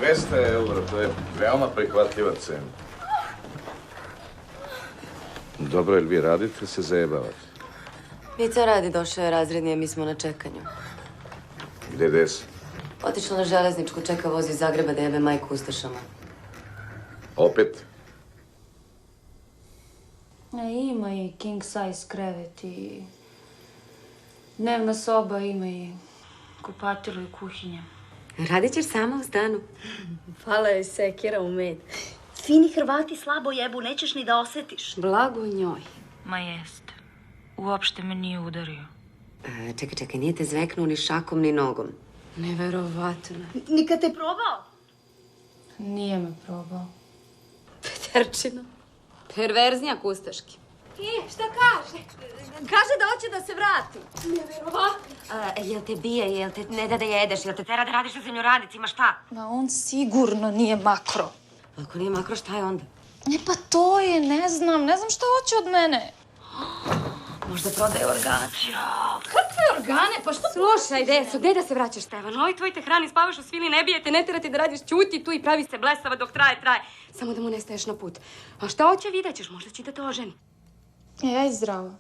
€200, to je veoma prihvatljiva cena. Dobro, jel vi radite ili se zajebavate? Vica radi, došao je razredni, a mi smo na čekanju. Gde je Desi? Otišla na železničku, čeka voz iz Zagreba da jebe majku ustašama. Opet? Ima i king size krevet i dnevna soba, ima i kupatilo i kuhinja. Radit ćeš sama u stanu? Hvala joj sekira u med. Fini Hrvati slabo jebu, nećeš ni da osjetiš. Blago njoj. Ma jest. Uopšte me nije udario. Čekaj, nije te zveknuo ni šakom ni nogom. Neverovatno. Nikad te probao? Nije me probao. Peterčino. Perverznjak ustaški. Šta kaže? Kaže da hoće da se vrati. Neverovatno. Jel te bije, jel te ne da jedeš, jel te tera da radiš sa zemljoradnicima, šta? Ma on sigurno nije makro. Ako nije makro, šta je onda? Ne, pa to je, ne znam šta hoće od mene. Možda prodaje organe. Kakve organe? Pa što... Slušaj, Deso, gdje da se vraćaš, Stevan? Ovi tvoji te hrani, spavaš u svili, ne bijete, ne terate da radiš, ćuti tu i pravi se blesava dok traje. Samo da mu ne staješ na put. A šta hoće, vidjet ćeš, možda će da te oženi. Ja je zdrava.